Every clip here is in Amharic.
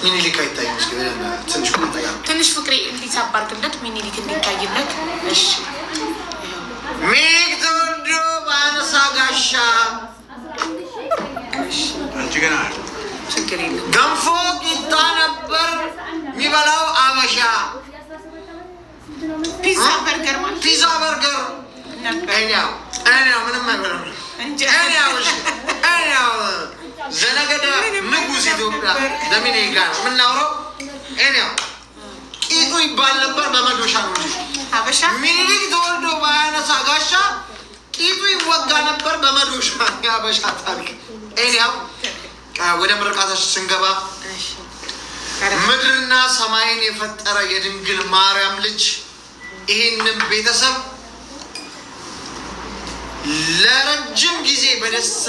ሚኒሊክ አይታይም። እስኪ ትንሽ ፍቅሬ እንዲሳባርግለት ሚኒሊክ እንዲታይለት። እሺ ሚኒሊክ ተወልዶ በአነሳ ጋሻ ችግር የለም። ገንፎ ቂጣ ነበር የሚበላው አበሻ። ፒዛ በርገር ማለት ፒዛ በርገር እኔው ምንም አይበላም። እኔው ዘነገደ ንጉስ ኢትዮጵያ ለሚኒሊክ ጋር የምናውረው እኔው ቂጡ ይባል ነበር በመዶሻ ነው እንጂ አበሻ። ሚኒሊክ ተወልዶ በአነሳ ጋሻ ቂጡ ይወጋ ነበር በመዶሻ። የአበሻ ታሪክ እኔው። ወደ ምርቃታችን ስንገባ ምድርና ሰማይን የፈጠረ የድንግል ማርያም ልጅ ይህንን ቤተሰብ ለረጅም ጊዜ በደስታ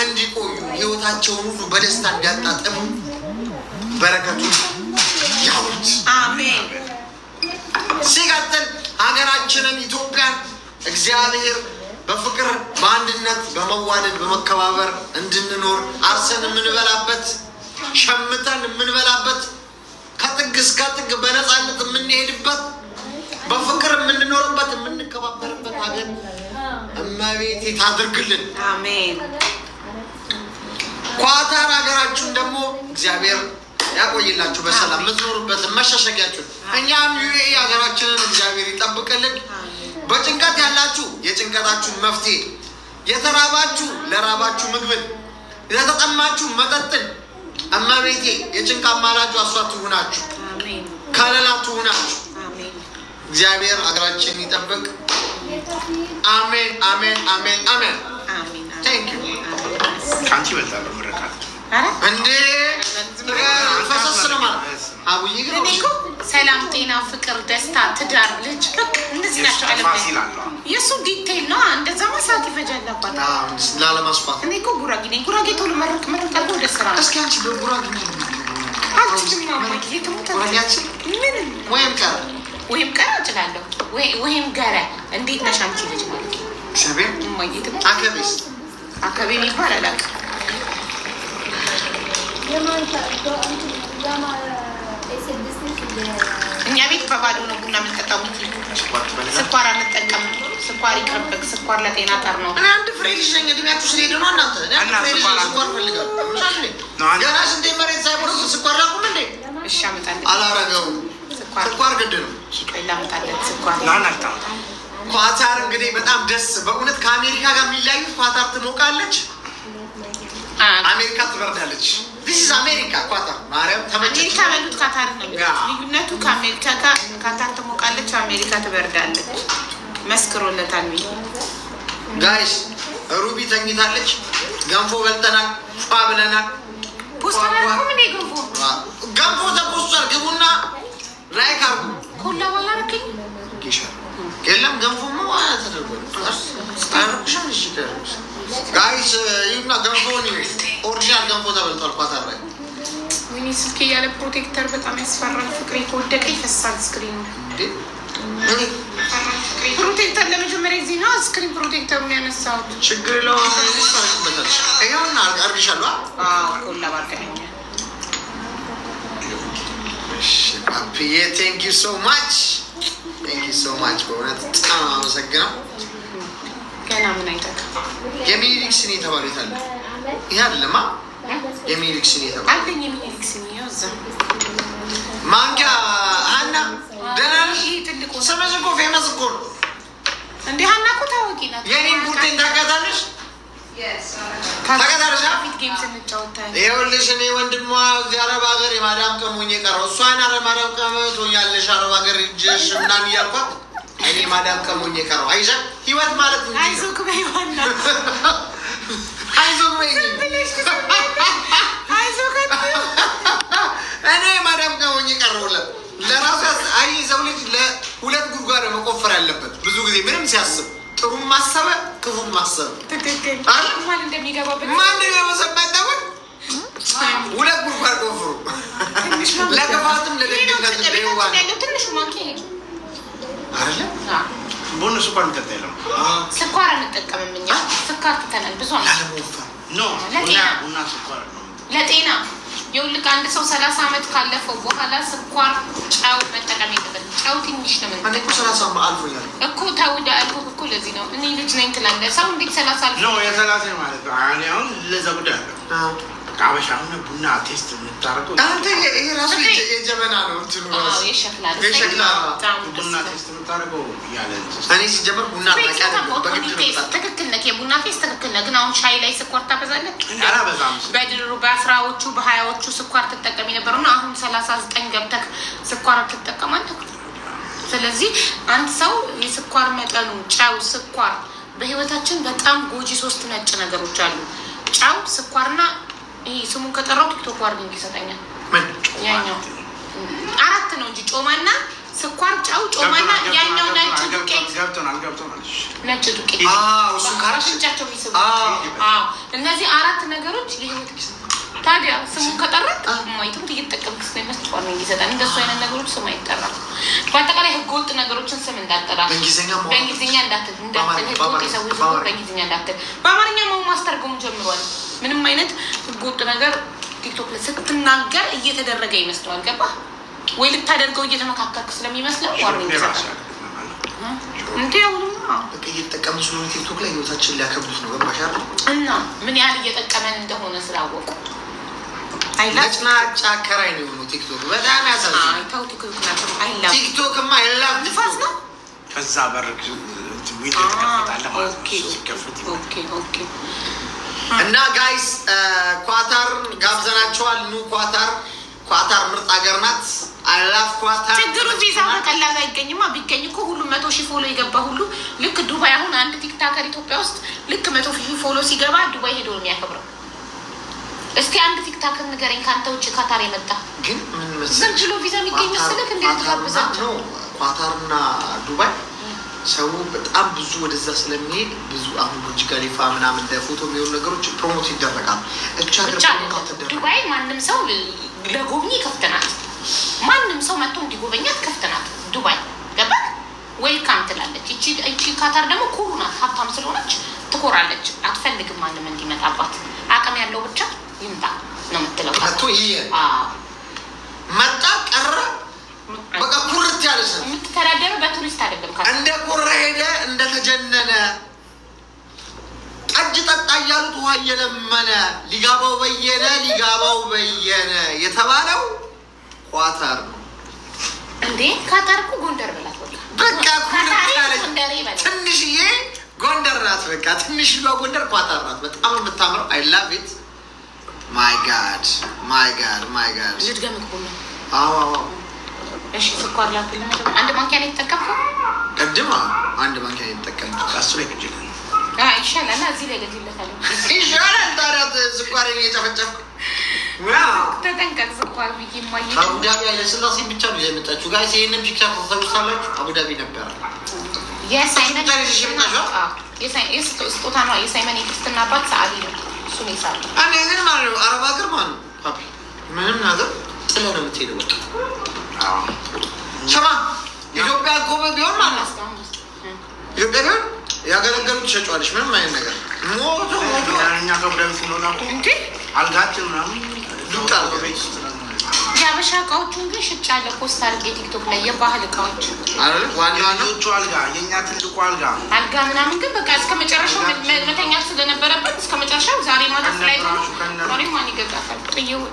እንዲቆዩ ህይወታቸውን ሁሉ በደስታ እንዲያጣጥሙ በረከቱ ያውት አሜን። ሲቀጥል ሀገራችንን ኢትዮጵያን እግዚአብሔር በፍቅር በአንድነት በመዋደድ በመከባበር እንድንኖር አርሰን የምንበላበት ሸምተን የምንበላበት ከጥግ እስከ ጥግ በነፃነት የምንሄድበት በፍቅር የምንኖርበት የምንከባበርበት ሀገር እመቤቴ ታድርግልን። አሜን። ኳታር ሀገራችሁን ደግሞ እግዚአብሔር ያቆይላችሁ በሰላም የምትኖሩበትን መሸሸጊያችሁን። እኛም ዩኤኢ ሀገራችንን እግዚአብሔር ይጠብቅልን። በጭንቀት ያላችሁ የጭንቀታችሁን መፍትሄ፣ የተራባችሁ ለራባችሁ ምግብን፣ ለተጠማችሁ መጠጥን እመቤቴ የጭንቅ አማላጁ እሷ ትሁናችሁ፣ ከለላ ትሁናችሁ። እግዚአብሔር ሀገራችንን ይጠብቅ። አሜን አሜን አሜን አሜን። ቴንክ ዩ ካንቺ ይበልጣል ምረቃት እንዴ ፈሰስ ነው ማለት አቡዬ ግን እኮ ሰላም፣ ጤና፣ ፍቅር፣ ደስታ፣ ትዳር፣ ልጅ እነዚህ ናቸው። የእሱ ዲቴይል ነው። እንደዛ ማሳት ይፈጃል አባት ላለማስፋት። እኔ እኮ ጉራጌ ነኝ። ጉራጌ ቶሎ መረቅ አድርጎ ወደ ስራ። እስኪ አንቺ በጉራጌ ወይም ቀረ እችላለሁ ወይም ገረ። እንዴት ነሽ አንቺ ልጅ ማለት ነው። አከቤስ አከቤ የሚባል አላውቅም። እኛ ቤት በባዶ ነው ቡና የምንጠጣው። ስኳር አንጠቀም። ስኳር ይቅርብክ። ስኳር ለጤና ጠር ነው። እኔ አንድ ፍሬ ልጅ ነኝ። እድሜያችሁ ስለሄደ ነው እናንተ። ስኳር ፈልጋለሁ። ገና ስንዴ መሬት ሳይቦርቅ ስኳር ላቁም እንዴ? እሺ አመጣለሁ። አላረገውም። ስኳር ግድ ነው። ላመጣለት ስኳር። ኳታር እንግዲህ በጣም ደስ በእውነት ከአሜሪካ ጋር የሚለያዩት ኳታር ትሞቃለች፣ አሜሪካ ትበርዳለች። ዚስ አሜሪካ ኳታር ማርያም ተመቸች። አሜሪካ በሉት ካታር ነው ልዩነቱ። ከአሜሪካ ጋር ካታር ትሞቃለች፣ አሜሪካ ትበርዳለች። መስክሮለታል። ጋይስ ሩቢ ተኝታለች። ገንፎ በልተናል፣ ፏ ብለናል። ገንፎ ተፖስቷል። ግቡና ላይክ አርጉ። ኮላ ባላ ረከኝ የለም ገንፎ ነው ተደርጎ ጋይስ ይሁና። ገንፎ ኦሪጂናል ገንፎ ተበልቷል ኳታር ላይ። ወይኔ ስልኬ ያለ ፕሮቴክተር በጣም ያስፈራል። ፍቅሬ ከወደቀ ይፈሳል ስክሪኑ። ፕሮቴክተር ለመጀመሪያ ጊዜ ነው ስክሪን ፕሮቴክተሩን ያነሳሁት። ችግር የለውም። ይኸውና አርግሻለሁ። ኮላ ባርከኛ ፓፒዬ ቴንክ ዩ ሶ ማች በእውነት በጣም አመሰግናለሁ። ገና ምን አይተካ የሚኒሊክ ስኒ የተባለው የት አለ? ይሄ አይደለማ የሚኒሊክ ስኒ የተባለው አለኝ። የሚኒሊክ ስኒ እዛ ማንኪያ ሀና ደህና ነሽ? ስምሽ እኮ ፌመስ እኮ ነው እንደ ሀና እኮ ታዋቂ ናት። የኔን ቡድን ታውቃታለሽ? ታውቃታለሽ? ፊት ጌም ስንጫወት ይኸውልሽ እኔ ወንድሟ እዚህ አረብ ሀገር የማዳም ቀም ሆኜ ቀረሁ። እሷን ማዳም ቀም ትሆኛለሽ አረብ ሀገር ሂጅሽ ምናምን እያልኳት እኔ ማዳም ቀም ሆኜ ቀረሁ። አይሻ ህይወት ማለት ነው። አይዞህ በይ ዋና አይዞህ በይ እኔ ማዳም ቀም ሆኜ ቀረሁለት። ለራሱ አይ ሰው ልጅ ለሁለት ጉድጓድ መቆፈር ያለበት ብዙ ጊዜ ምንም ሲያስብ ጥሩም ማሰበ ክፉም ማሰበ ትክክል። ማን እንደሚገባበት ማን የመሰበት ደውል ሁለት ጉድጓድ ቆፍሩ። ለክፋትም ለደግነትም ለይዋን ትንሹ ማንኪያ አይደለ ቡና ስኳር እንጠጣ የለም። ስኳር አንጠቀምም እኛ። ስኳር ትተናል ብዙ ኖ ቡና ስኳር ነው። ለጤና ይኸውልህ አንድ ሰው 30 ዓመት ካለፈው በኋላ ስኳር ጨው መጠቀም የለበትም። ጨው ትንሽ ነው ምን እኔ እኮ 30 አልፎኛል እኮ ተውዳ አልኩህ እኮ ለዚህ ነው እኔ ልጅ ነኝ ትላለህ። ሰው እንዴት 30 አልፎ ነው የ30 ማለት ነው። አሁን ለዛ ጉዳይ ነው ቃበሻ ሆነ ቡና ቴስት የምታረገው አንተ ይሄ ራሱ የጀበና ነው እንትኑ ራሱ የሸክላ ቡና ቴስት የምታረገው ያለ እኔ ሲጀምር ቡና ትክክል ነህ። የቡና ቴስት ትክክል ነህ። ግን አሁን ሻይ ላይ ስኳር ታበዛለህ? አላበዛም። በድሮ በ10ዎቹ በ20ዎቹ ስኳር ትጠቀም የነበረውና አሁን 39 ገብተህ ስኳር ትጠቀማለህ። ስለዚህ አንድ ሰው የስኳር መጠኑ ጨው፣ ስኳር በህይወታችን በጣም ጎጂ 3 ነጭ ነገሮች አሉ። ጨው፣ ስኳርና ይሄ ስሙን ከጠራው ቲክቶክ ዋርኒንግ ይሰጠኛል። ያኛው 4 ነው እንጂ ጮማና ስኳር፣ ጨው፣ ጮማና ያኛው ነጭ ዱቄት ነጭ ዱቄት እሱ ካርቻቸው እነዚህ 4 ነገሮች የህይወት ታዲያ ስሙን ከጠራ ማይቱም እየተጠቀምክ ስለመስጥ ዋርኒንግ ይሰጣል። እንደሱ አይነት ነገሮች ስም አይጠራም። በአጠቃላይ ህገወጥ ነገሮችን ስም እንዳጠራ በእንግሊዝኛ እንዳትል ህገወጥ የሰዎች በእንግሊዝኛ እንዳትል በአማርኛ ማስተርጎም ጀምሯል። ምንም አይነት ህገወጥ ነገር ቲክቶክ ላይ ስትናገር እየተደረገ ይመስለዋል። ገባ ወይ? ልታደርገው እየተመካከርክ ስለሚመስለው ዋርኒንግ ይሰጣል። እየተጠቀሙ ስለሆነ ቲክቶክ ላይ ህይወታችን ሊያከብዱት ነው። ገባሽ አይደል? እና ምን ያህል እየጠቀመን እንደሆነ ስላወቁ ነጭናጫ አከራይ ነው የሆነው ቲክቶክ። በጣም ያሳዝናል። ቲክቶክማ አይላም ንፋስ ነው። ከዛ በር ይከፈታል ማለት ነው ሲከፈት እና ጋይስ ኳታር ጋብዘናቸዋል። ኑ ኳታር ምርጥ ሀገር ናት። አላፍ ኳታር ችግሩ ቪዛ በቀላሉ አይገኝማ። ቢገኝ እኮ ሁሉም 100,000 ፎሎ የገባ ሁሉ ልክ ዱባይ አሁን አንድ ቲክታከር ኢትዮጵያ ውስጥ ልክ 100,000 ፎሎ ሲገባ ዱባይ ሄዶ ነው የሚያከብረው። እስቲ አንድ ቲክታከር ንገረኝ ካንተ ውጭ ካታር የመጣ ግን ምን መሰለህ ዘንጅሎ ቪዛ የሚገኝ መሰለህ? እንዴት ተጋብዛቸው ኳታርና ዱባይ ሰው በጣም ብዙ ወደዛ ስለሚሄድ ብዙ አሁን ቡርጅ ከሊፋ ምናምን ለፎቶ የሚሆኑ ነገሮች ፕሮሞት ይደረጋል። ዱባይ ማንም ሰው ለጎብኚ ክፍት ናት። ማንም ሰው መጥቶ እንዲጎበኛት ክፍት ናት ዱባይ። ገባህ? ዌልካም ትላለች። እቺ ካታር ደግሞ ኩሩ ናት። ሀብታም ስለሆነች ትኮራለች። አትፈልግም ማንም እንዲመጣባት። አቅም ያለው ብቻ ይምጣ ነው የምትለው። መጣ ቀረ በቃ ኩርት ያለ ሰው የምትተዳደረው በቱሪስት አይደለም። እንደ ቆረ ሄደ እንደተጀነነ ጠጅ ጠጣ እያሉት ውሃ እየለመነ ሊጋባው በየነ የተባለው ኳታር ነው እንዴ? ካታር እኮ ጎንደር በላት በቃ ትንሽዬ ጎንደር ናት። በቃ ትንሽዬ ጎንደር ኳታር ናት። በጣም የምታምረው አይ ላቭ ኢት ማይ ጋድ ልድገም እኮ ነው። አዎ እሺ ስኳር ላክልኝ። አንድ ማንኪያ ላይ ተጠቀምኩ። ቅድም አንድ ማንኪያ ላይ ተጠቀምኩ። ካሱ ላይ ግጅ ይሻላል። እዚህ ላይ ገድለታለሁ። ይሻላል። ታዲያ ስኳር እየጨፈጨፍኩ ተጠንቀቅ። ስኳር ብዬ ማየ አቡዳቢ ኃይለሥላሴ ብቻ ነው የመጣችሁ ጋይስ። ይሄንን ፒክቸር ተሰውሳላችሁ። አቡዳቢ ነበረ የሳይመን ስጦታ ነው። የሳይመን የክርስትና አባት ሰዓሊ ነው። እሱን ይሳል። እኔ ግን ማለት ነው አረብ ሀገር ማለት ነው ፓፒ ምንም ነገር ጥለህ ነው የምትሄደው። በቃ ስማ ኢትዮጵያ እኮ ቢሆን ማለት ነው ኢትዮጵያ ቢሆን ያገለገሉ ትሸጫዋለች። ምንም አይነት ነገር ሞቶ እኛ ከብደን ስለሆነ እንዴ አልጋችን ምናምን ዱቃ ቤት የአበሻ እቃዎቹን ግን ሽጫለሁ። ፖስት አድርጌ ቲክቶክ ላይ የባህል እቃዎች ዋናዎቹ አልጋ፣ የእኛ ትልቁ አልጋ ምናምን ግን በቃ እስከ መጨረሻው መተኛት ስለነበረበት እስከ መጨረሻው ዛሬ ማታ ላይ ማን ይገዛታል? ጥዬው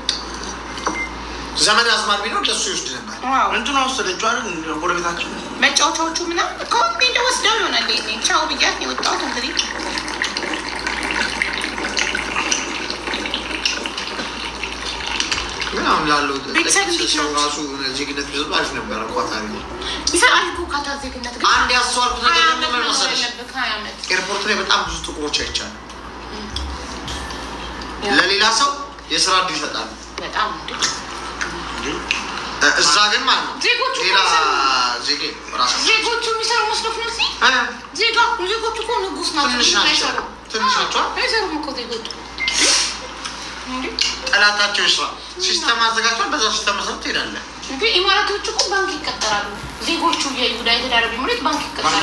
ዘመድ አዝማር ቢኖር ለሱ ይወስድ ነበር። እንትን ወሰደችው አይደል? ጎረቤታችን መጫወቻዎቹ ምናምን ከሁሉ እንደወስደው ይሆናል። ቻው ብያት የወጣሁት እንግዲህ ግን አሁን ላለው ሰው ራሱ ዜግነት ቢሰጡ አሪፍ ነበረ። ኳታሪ ይሰራል እኮ ካታር ዜግነት ግን አንድ ያስተዋልኩት ነገር ምን መሰለሽ? ኤርፖርት ላይ በጣም ብዙ ጥቁሮች አይቻልም። ለሌላ ሰው የስራ እድል ይሰጣሉ በጣም እዛ ግን ማለት ነው ሌላ ዜጎቹ የሚሰሩ መስሎት ነው። ዜጎቹ እኮ ንጉስ ናቸው። ትንሽ ናቸው። አይሰሩም እኮ ዜጎቹ። ጠላታቸው ይስራ ሲስተም አዘጋጅቷል። በዛ ሲስተም መሰረት ትሄዳለህ። እንግዲህ ኢማራቶቹ እኮ ባንክ ይቀጠራሉ። ዜጎቹ የዩናይትድ አረብ ኤሚሬት ባንክ ይቀጠራሉ።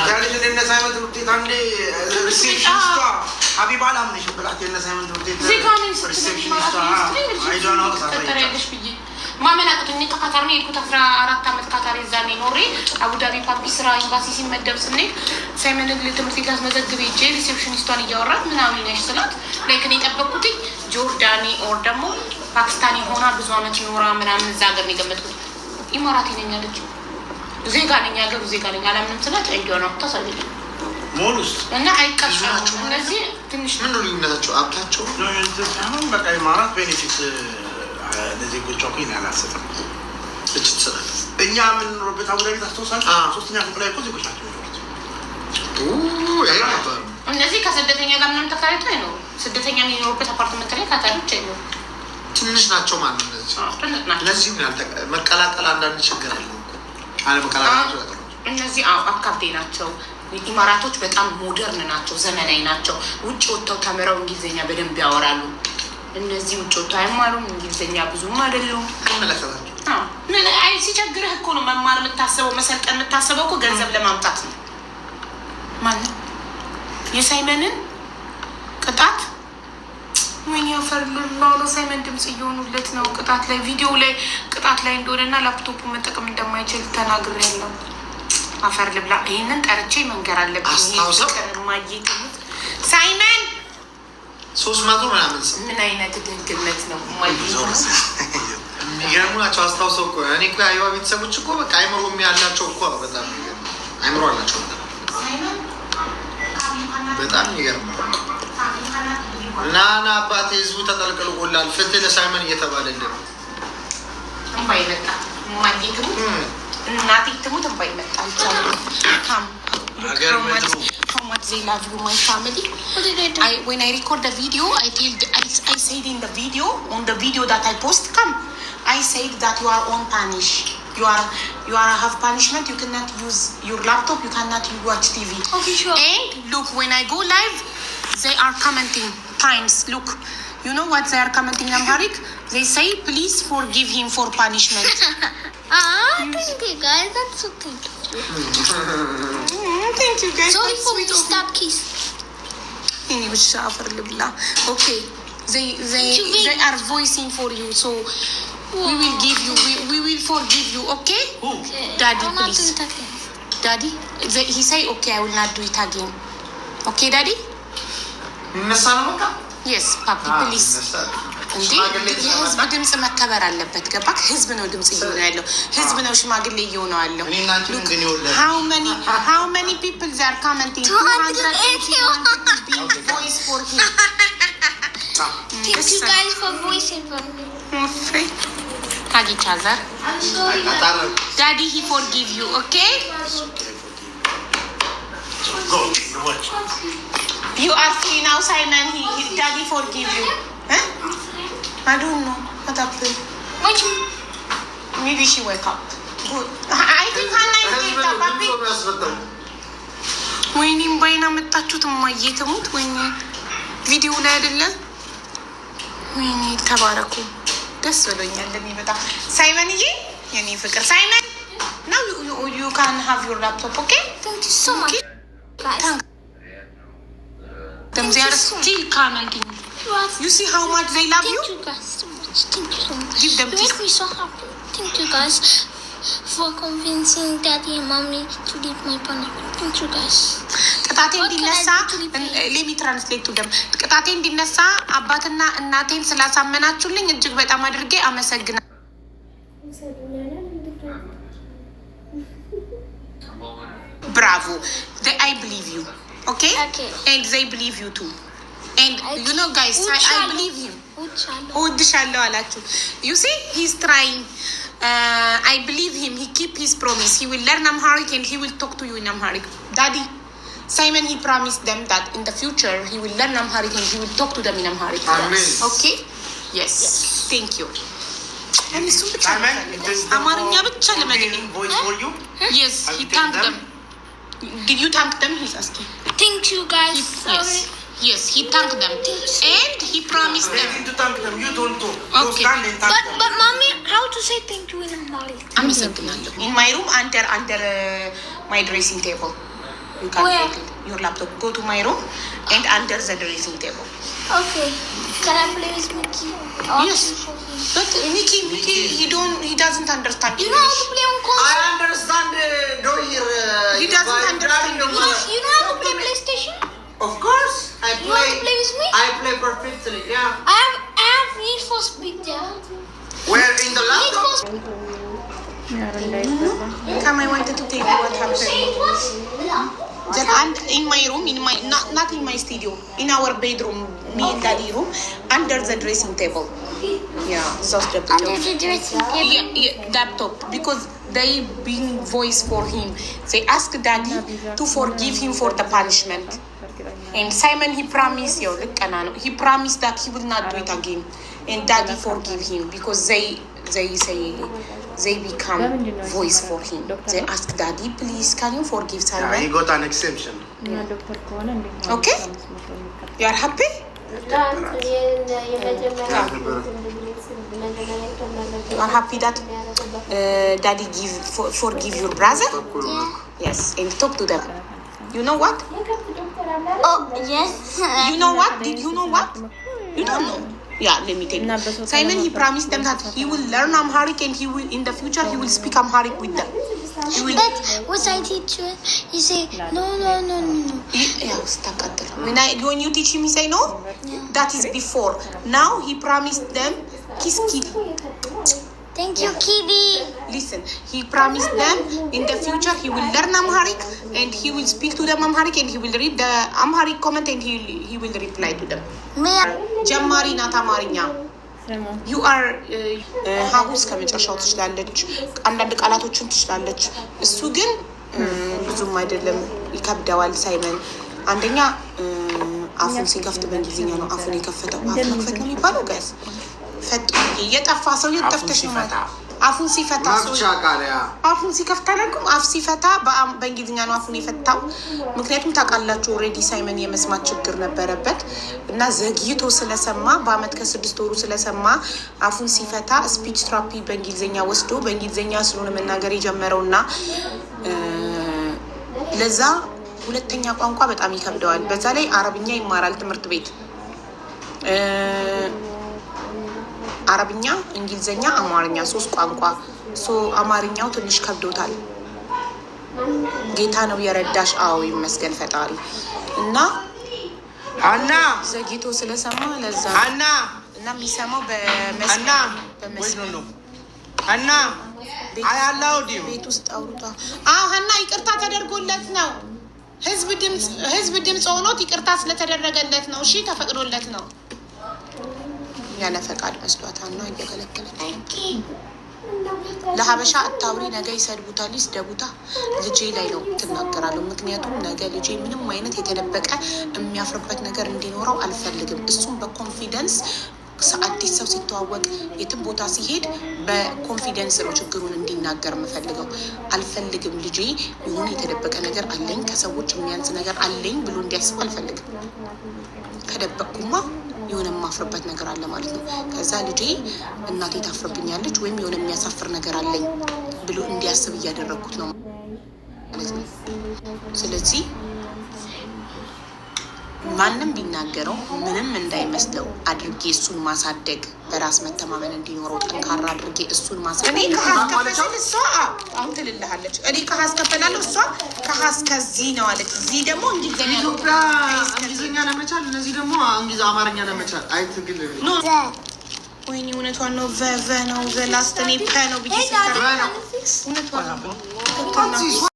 ሀቢባ ላምነሽ ብላት የነሳይመንት ውጤት ዜጋ ነኝ ስትል ተከታተሪያለሽ ብዬ ማመላከት እኔ ከካታር ነው የሄድኩት 14 ዓመት ካታር ዛኔ ኖሬ አቡዳቢ ፓፒ ስራ ኤምባሲ ሲመደብ ስንሄድ ሳይመንን ለትምህርት ቤት ላስመዘግብ ሄጄ ሪሴፕሽኒስቷን እያወራት ምናምን ነሽ ስላት ላይክ እኔ የጠበቅኩት ጆርዳኒ ኦር ደግሞ ፓኪስታኒ ሆና ብዙ አመት ኖራ ምናምን እዛ ሀገር ነው የገመትኩት። ኢማራቲ ነኝ አለች። ዜጋ ነኝ ሀገሩ ዜጋ ነኝ አላምንም ስላት እንዲሆነ ታሳለች ሞል ውስጥ እና አይቀርም። እነዚህ ትንሽ ምን ነው ልዩነታቸው? አብታቸው ነው በቃ ኢማራት ቤኔፊት ለዜጎቿ እኮ ያላሰጠም እች ትሰጣለች። እኛ የምንኖርበት አቡዳቢ ታስታውሳለህ? 3ኛ ፎቅ ላይ እኮ ዜጎች ናቸው የሚኖሩት። እነዚህ ከስደተኛ ጋር ምንም ተካሪቶ አይኖሩ። ስደተኛ የሚኖሩበት አፓርትመንት ላይ ካታሪዎች አይኖሩ። ትንሽ ናቸው ማለት እነዚህ ለዚህም መቀላቀል አንዳንድ ችግር አለ። አለመቀላቀል እነዚህ አካብዴ ናቸው። ኢማራቶች በጣም ሞደርን ናቸው፣ ዘመናዊ ናቸው። ውጭ ወጥተው ተምረው እንግሊዝኛ በደንብ ያወራሉ። እነዚህ ውጭ ወጥተው አይማሩም፣ እንግሊዝኛ ብዙም አይደሉም። ሲቸግርህ እኮ ነው መማር የምታስበው፣ መሰልጠን የምታስበው እኮ ገንዘብ ለማምጣት ነው። ማነው የሳይመንን ቅጣት ምን ያፈርልላሉ? ሳይመን ድምፅ እየሆኑለት ነው ቅጣት ላይ ቪዲዮ ላይ ቅጣት ላይ እንደሆነና ላፕቶፑ መጠቀም እንደማይችል ተናግሬያለሁ። አፈር ልብላ። ይህንን ጠርቼ መንገር አለብኝ። ማየት ሳይመን 300 ምናምን ምን አይነት ድንግነት ነው? የሚገርሙ ናቸው። አስታውሰው እኮ እኔ እኮ የአይዋ ቤተሰቦች እኮ በቃ አይምሮ ያላቸው እኮ በጣም አይምሮ አላቸው። በጣም ይገርም እና አባቴ ህዝቡ ተጠልቅሎ ጎላል ፍትህ ለሳይመን እየተባለልን ነው። እምባይ መጣ ማየት እናቴ ትሙት እምባይ መጣ አልቻለም። How much they love you, my family. When I record the video, I said in the video, on the video that I post, I said that you are on punish. You are have punishment. You cannot use your laptop. You cannot watch TV. Okay, sure. And look, when I go live, they are commenting times. Look, you know what they are commenting in Amharic? They say, please forgive him for punishment. Thank you guys. That's so cute. Thank you guys. Sorry for the stop kiss. Okay, they are voicing for you, so we will give you. We will forgive you. Okay? Okay. Daddy, I'll not please. do it again. Daddy, he say okay. I will not do it again. Okay, Daddy? Yes, Papi, please. እንዴ የህዝብ ድምፅ መከበር አለበት። ገባክ? ህዝብ ነው ድምፅ እየሆነ ያለው፣ ህዝብ ነው ሽማግሌ እየሆነ ያለው። How many people they are commenting? 281 voice for him. Thank you guys for voicing for me. Hug each other. Daddy, he forgive you, okay? Go, watch. You are free now, Simon. Daddy forgive you. Huh? I don't know what happened. Wait. Maybe she wake up. Good. I think Hannah is late, Papi. ወይኔም ባይና መጣችሁት ማየትሙት ወይኔ ቪዲዮ ላይ አይደለ? ወይኔ ተባረኩ። ደስ ብሎኛል ለሚመጣ ሳይመንዬ፣ የኔ ፍቅር ሳይመን now you can have your laptop, okay? Thank you so much, guys. They are still commenting. You see how much they love you? Thank you guys so much. Thank you so much. Give them You make me so happy. Thank you guys for convincing Daddy and Mommy to leave my punishment. Thank you guys. ቅጣቴ እንዲነሳ ሌሚ ትራንስሌት ቱ ደም ቅጣቴ እንዲነሳ አባትና እናቴን ስላሳመናችሁልኝ እጅግ በጣም አድርጌ አመሰግናለሁ። ብራቮ I believe you, okay? And they believe you too. And you know guys, I believe him. እወድሻለሁ አላችሁ. You see, he's trying. I believe him. He keep his promise. He will learn Amharic and he will talk to you in Amharic. Daddy, Simon, he promised them that in the future he will learn Amharic and he will talk to them in Amharic. Amen. Okay? Yes. Thank you. አማርኛ ብቻ ለመግለጽ voice for you. Yes, he thanked them. Did you thank them? He's asking. Thank you guys. Yes, he thanked them. And he promised them. To thank them. You don't do. Okay. But Mommy, how to say thank you in Amharic? አመሰግናለሁ. In my room under my dressing table. You can take your laptop. Go to my room and under the dressing table. Okay. Can I play with Mickey? Yes. But Mickey, he doesn't understand. You know how to play on console? I understand. Go here. He doesn't understand. You know how to play PlayStation? Of course, I You want to play with me? I play perfectly. Yeah. I have Need for Speed there. Where in the Need laptop? for Speed. Come, I wanted to tell you what happened. That and in my room, not in my studio, in our bedroom, me and Daddy room, under the dressing table. Yeah, just the Under the dressing table? Yeah, laptop, because they bring voice for him. They ask Daddy to forgive him for the punishment. And Simon, he promised that he will not do it again. And Daddy forgive him because they become voice for him. They ask Daddy, please, can you forgive Simon? Yeah, he got an exemption. Okay? You are happy? You are happy that Daddy forgive your brother? Yes, and talk to them. You know what? Oh, yes. You know what? Did you know what? You don't know. Yeah, let me tell you. Simon, he promised them that he will learn Amharic and he will, in the future, he will speak Amharic with them. He will. But what I teach you, he say, no. Yeah, when you teach him, he say no? Yeah. That is before. Now he promised them, kiss kitty. Thank you, Kitty. Listen, he promised them in the future he will learn Amharic and he will speak to them Amharic and he will read the Amharic comment and he will reply to them. ጀማሪ ናት አማርኛ you are ሀሁስ ከመጨረሻው ትችላለች፣ አንዳንድ ቃላቶችን ትችላለች። እሱ ግን ብዙም አይደለም፣ ይከብደዋል። ሳይመን አንደኛ አፉን ሲከፍት በእንግሊዝኛ ነው አፉን የከፈተው። አፍ መክፈት ነው የሚባለው ጋይስ። ፈጥ የጠፋ ሰው የጠፍተሽ ነው ማለት አፉን ሲፈታ ሰው አፉን ሲከፍታ ለኩም አፍ ሲፈታ በእንግሊዝኛ ነው አፉን የፈታው። ምክንያቱም ታውቃላችሁ ኦልሬዲ ሳይመን የመስማት ችግር ነበረበት እና ዘግይቶ ስለሰማ በአመት ከ6 ወሩ ስለሰማ አፉን ሲፈታ ስፒች ትራፒ በእንግሊዝኛ ወስዶ በእንግሊዝኛ ስለሆነ መናገር የጀመረውና ለዛ ሁለተኛ ቋንቋ በጣም ይከብደዋል። በዛ ላይ አረብኛ ይማራል ትምህርት ቤት አረብኛ፣ እንግሊዘኛ፣ አማርኛ 3 ቋንቋ። አማርኛው ትንሽ ከብዶታል። ጌታ ነው የረዳሽ። አዎ ይመስገን ፈጣሪ። እና አና ዘግይቶ ስለሰማ ለዛ አና እና የሚሰማው በመስመር ነው። አና አያላው ዲው ቤት ውስጥ አውሩታ። ሀና ይቅርታ ተደርጎለት ነው። ህዝብ ድምፅ ሆኖት ይቅርታ ስለተደረገለት ነው። እሺ ተፈቅዶለት ነው። ያለ ፈቃድ መስሏታና እየገለገለች ለሀበሻ አታውሪ፣ ነገ ይሰድቡታል፣ ይስደቡታ። ልጄ ላይ ነው ትናገራለሁ። ምክንያቱም ነገ ልጄ ምንም አይነት የተደበቀ የሚያፍርበት ነገር እንዲኖረው አልፈልግም። እሱም በኮንፊደንስ አዲስ ሰው ሲተዋወቅ የትም ቦታ ሲሄድ በኮንፊደንስ ነው ችግሩን እንዲናገር የምፈልገው። አልፈልግም ልጄ የሆነ የተደበቀ ነገር አለኝ፣ ከሰዎች የሚያንስ ነገር አለኝ ብሎ እንዲያስብ አልፈልግም። ከደበቅኩማ የሆነ የማፍርበት ነገር አለ ማለት ነው። ከዛ ልጄ እናቴ ታፍርብኛለች ወይም የሆነ የሚያሳፍር ነገር አለኝ ብሎ እንዲያስብ እያደረግኩት ነው ማለት ነው። ስለዚህ ማንም ቢናገረው ምንም እንዳይመስለው አድርጌ እሱን ማሳደግ፣ በራስ መተማመን እንዲኖረው ጠንካራ አድርጌ እሱን ማሳደግ። እኔ ከሀስከፈል እሷ አሁን ትልልሃለች። እኔ ከሀስከፈላለሁ እሷ ከዚህ ነው አለች። እዚህ ደግሞ እንግሊዝኛ ለመቻል እነዚህ ደግሞ አማርኛ ለመቻል አይትግል ወይኔ እውነቷን ነው። ቨ ነው ዘላስት እኔ ፐ ነው ብዬ እውነቷን ነው።